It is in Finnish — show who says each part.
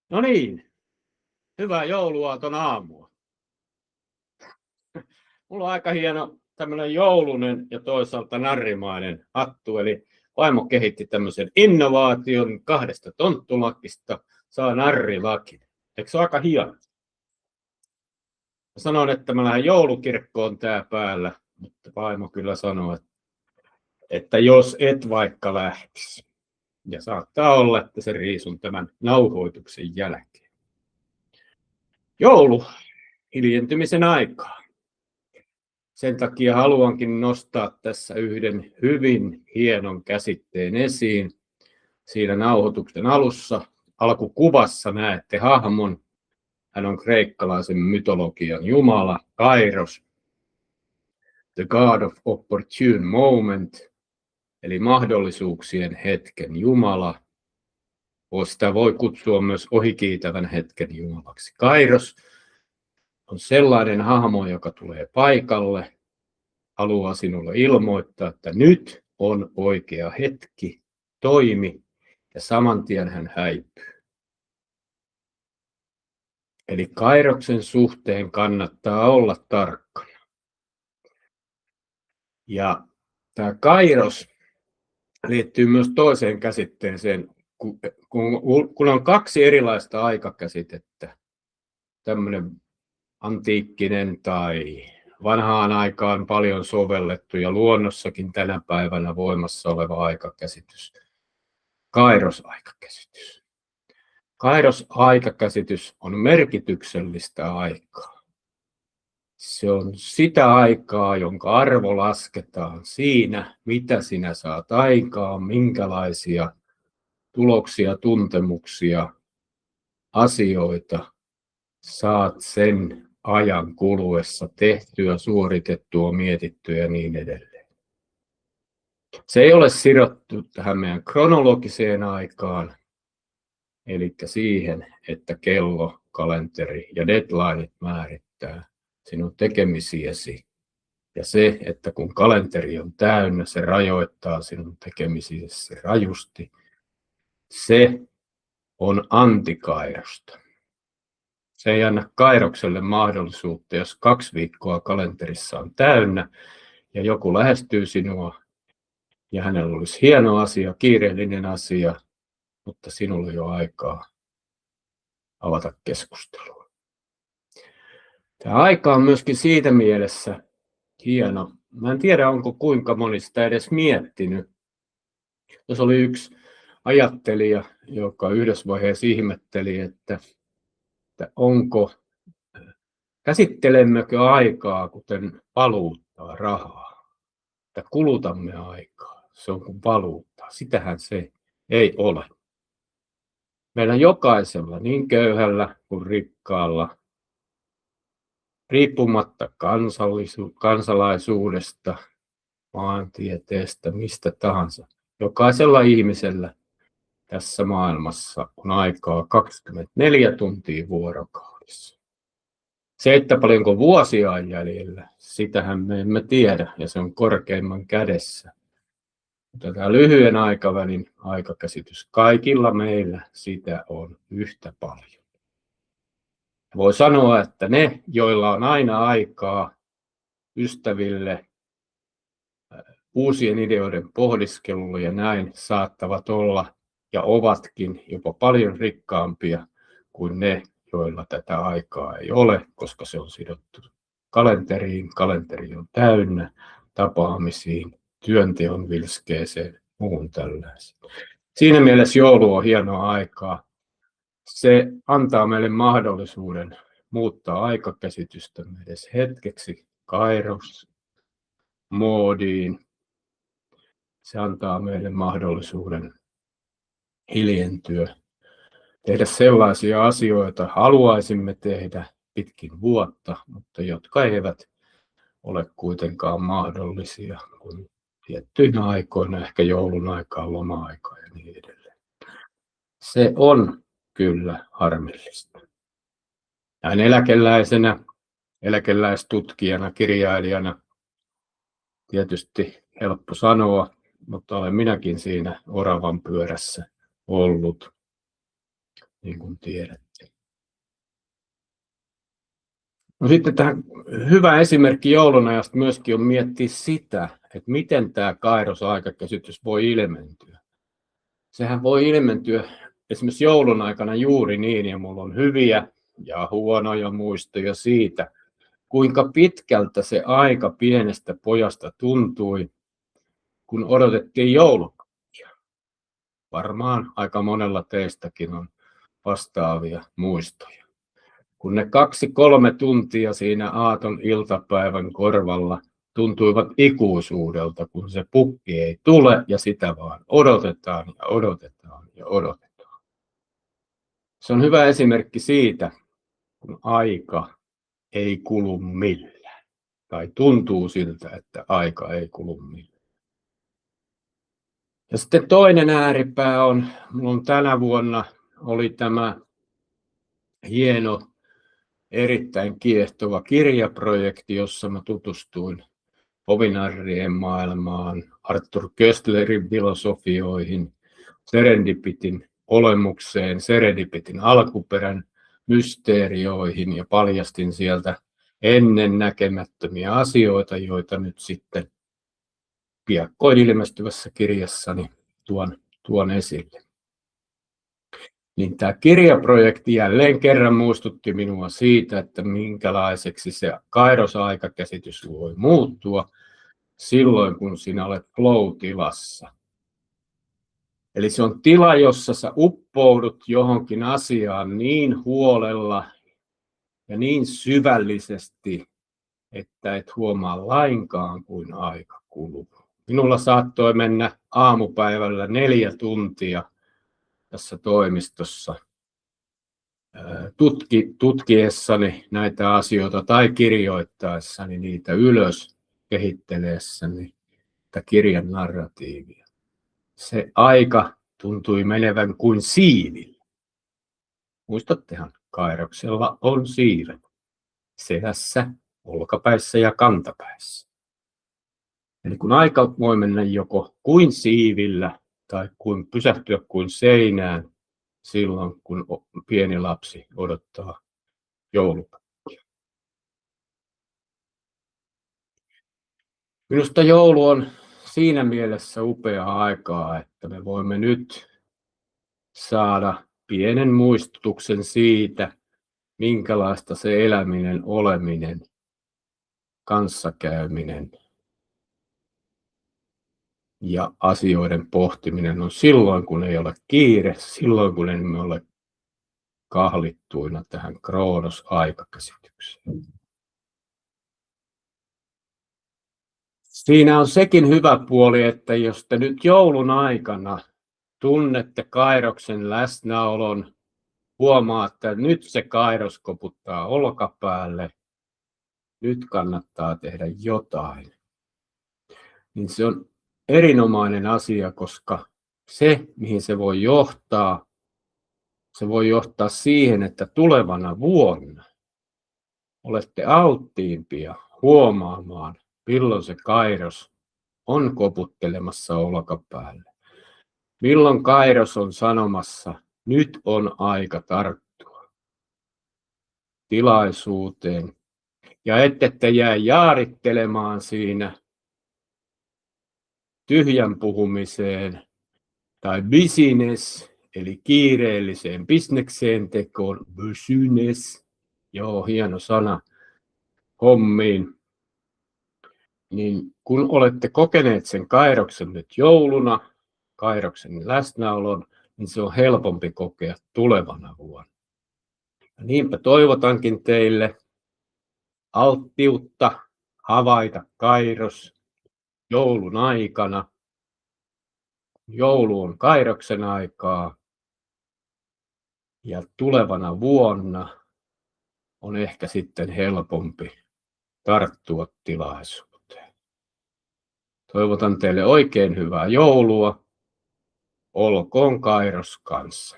Speaker 1: No niin, hyvää jouluaaton aamua. Mulla on aika hieno tämmöinen joulunen ja toisaalta narrimainen hattu, eli vaimo kehitti tämmöisen innovaation 2 tonttulakista, saa narrilakin. Eikö se ole aika hieno? Mä sanoin, että mä lähden joulukirkkoon tää päällä, mutta vaimo kyllä sanoi, että jos et vaikka lähtisi. Ja saattaa olla, että se riisun tämän nauhoituksen jälkeen. Joulu, hiljentymisen aikaa. Sen takia haluankin nostaa tässä yhden hyvin hienon käsitteen esiin. Siinä nauhoituksen alussa, alkukuvassa näette hahmon. Hän on kreikkalaisen mytologian jumala, Kairos, the god of opportune moment, eli mahdollisuuksien hetken jumala. Sitä voi kutsua myös ohikiitävän hetken jumalaksi. Kairos on sellainen hahmo, joka tulee paikalle, haluaa sinulle ilmoittaa, että nyt on oikea hetki, toimi, ja saman tien hän häipyy. Eli Kairoksen suhteen kannattaa olla tarkkana. Ja tämä Kairos liittyy myös toiseen käsitteeseen, kun on 2 erilaista aikakäsitettä, tämmöinen antiikkinen tai vanhaan aikaan paljon sovellettu ja luonnossakin tänä päivänä voimassa oleva aikakäsitys. Kairos-aikakäsitys. Kairos-aikakäsitys on merkityksellistä aikaa. Se on sitä aikaa, jonka arvo lasketaan siinä, mitä sinä saat aikaan, minkälaisia tuloksia, tuntemuksia, asioita saat sen ajan kuluessa tehtyä, suoritettua, mietittyä ja niin edelleen. Se ei ole sidottu tähän meidän kronologiseen aikaan, eli siihen, että kello, kalenteri ja deadlineit määrittää sinun tekemisiesi. Ja se, että kun kalenteri on täynnä, se rajoittaa sinun tekemisiesi rajusti. Se on antikairosta. Se ei anna Kairokselle mahdollisuutta, jos 2 viikkoa kalenterissa on täynnä ja joku lähestyy sinua ja hänellä olisi hieno asia, kiireellinen asia, mutta sinulla ei ole aikaa avata keskustelua. Tämä aika on myöskin siitä mielessä hieno. Mä en tiedä, onko kuinka moni sitä edes miettinyt. Jos oli yksi ajattelija, joka yhdessä vaiheessa ihmetteli, että käsittelemmekö aikaa kuten valuuttaa, rahaa, että kulutamme aikaa, se on kuin valuuttaa. Sitähän se ei ole. Meillä jokaisella, niin köyhällä kuin rikkaalla, riippumatta kansalaisuudesta, maantieteestä, mistä tahansa, jokaisella ihmisellä tässä maailmassa on aikaa 24 tuntia vuorokaudessa. Se, että paljonko vuosia on jäljellä, sitähän me emme tiedä ja se on korkeimman kädessä. Mutta tämä lyhyen aikavälin aikakäsitys kaikilla meillä sitä on yhtä paljon. Voi sanoa, että ne, joilla on aina aikaa ystäville, uusien ideoiden pohdiskelulle ja näin, saattavat olla ja ovatkin jopa paljon rikkaampia kuin ne, joilla tätä aikaa ei ole, koska se on sidottu kalenteriin, kalenteri on täynnä, tapaamisiin, työnteon vilskeeseen, muuhun tällaiseen. Siinä mielessä joulu on hienoa aikaa. Se antaa meille mahdollisuuden muuttaa aikakäsitystämme edes hetkeksi Kairos-moodiin. Se antaa meille mahdollisuuden hiljentyä, tehdä sellaisia asioita haluaisimme tehdä pitkin vuotta, mutta jotka eivät ole kuitenkaan mahdollisia kuin tiettyinä aikoina, ehkä joulun aikaan, loma-aikaan ja niin edelleen. Se on kyllä harmillista. Näin eläkeläisenä, eläkeläistutkijana, kirjailijana tietysti helppo sanoa, mutta olen minäkin siinä oravan pyörässä ollut. niin kuin tiedätte. No sitten tähän hyvä esimerkki joulunajasta myöskin on miettiä sitä, että miten tämä Kairos-aikakäsitys voi ilmentyä. Sehän voi ilmentyä esimerkiksi joulun aikana juuri niin, ja minulla on hyviä ja huonoja muistoja siitä, kuinka pitkältä se aika pienestä pojasta tuntui, kun odotettiin joulupukkia. Varmaan aika monella teistäkin on vastaavia muistoja. Kun ne 2-3 tuntia siinä aaton iltapäivän korvalla tuntuivat ikuisuudelta, kun se pukki ei tule ja sitä vaan odotetaan ja odotetaan ja odotetaan. Se on hyvä esimerkki siitä, kun aika ei kulu millään. Tai tuntuu siltä, että aika ei kulu millään. Ja sitten toinen ääripää on, minulla tänä vuonna oli tämä hieno, erittäin kiehtova kirjaprojekti, jossa mä tutustuin ovinarrien maailmaan, Arthur Koestlerin filosofioihin, serendipitin olemukseen, serendipitin alkuperän mysteerioihin ja paljastin sieltä ennennäkemättömiä asioita, joita nyt sitten piakkoin ilmestyvässä kirjassani tuon esille. Niin tämä kirjaprojekti jälleen kerran muistutti minua siitä, että minkälaiseksi se Kairos-aikakäsitys voi muuttua silloin, kun sinä olet flow-tilassa. Eli se on tila, jossa sä uppoudut johonkin asiaan niin huolella ja niin syvällisesti, että et huomaa lainkaan, kuin aika kuluu. Minulla saattoi mennä aamupäivällä 4 tuntia tässä toimistossa tutkiessani näitä asioita tai kirjoittaessani niitä ylös, kehitteleessäni tätä kirjan narratiivia. Se aika tuntui menevän kuin siivillä. Muistattehan, Kairoksella on siivet selässä, olkapäissä ja kantapäissä. Eli kun aika voi mennä joko kuin siivillä tai pysähtyä kuin seinään silloin, kun pieni lapsi odottaa joulupukkia. Minusta joulu on siinä mielessä upeaa aikaa, että me voimme nyt saada pienen muistutuksen siitä, minkälaista se eläminen, oleminen, kanssakäyminen ja asioiden pohtiminen on silloin, kun ei ole kiire, silloin, kun emme ole kahlittuina tähän Kroonos-aikakäsitykseen. Siinä on sekin hyvä puoli, että jos te nyt joulun aikana tunnette Kairoksen läsnäolon, huomaatte, että nyt se Kairos koputtaa olkapäälle, nyt kannattaa tehdä jotain, niin se on erinomainen asia, koska se, mihin se voi johtaa siihen, että tulevana vuonna olette alttiimpia huomaamaan, milloin se Kairos on koputtelemassa olkapäälle. Milloin Kairos on sanomassa, nyt on aika tarttua tilaisuuteen. Ja ette te jää jaarittelemaan siinä tyhjän puhumiseen tai business, eli kiireelliseen bisnekseen tekoon, business, joo, hieno sana, hommiin. Niin kun olette kokeneet sen Kairoksen nyt jouluna, Kairoksen läsnäolon, niin se on helpompi kokea tulevana vuonna. Ja niinpä toivotankin teille alttiutta havaita Kairos joulun aikana. Joulu on Kairoksen aikaa ja tulevana vuonna on ehkä sitten helpompi tarttua tilaisuuteen. Toivotan teille oikein hyvää joulua. Olkoon Kairos kanssa.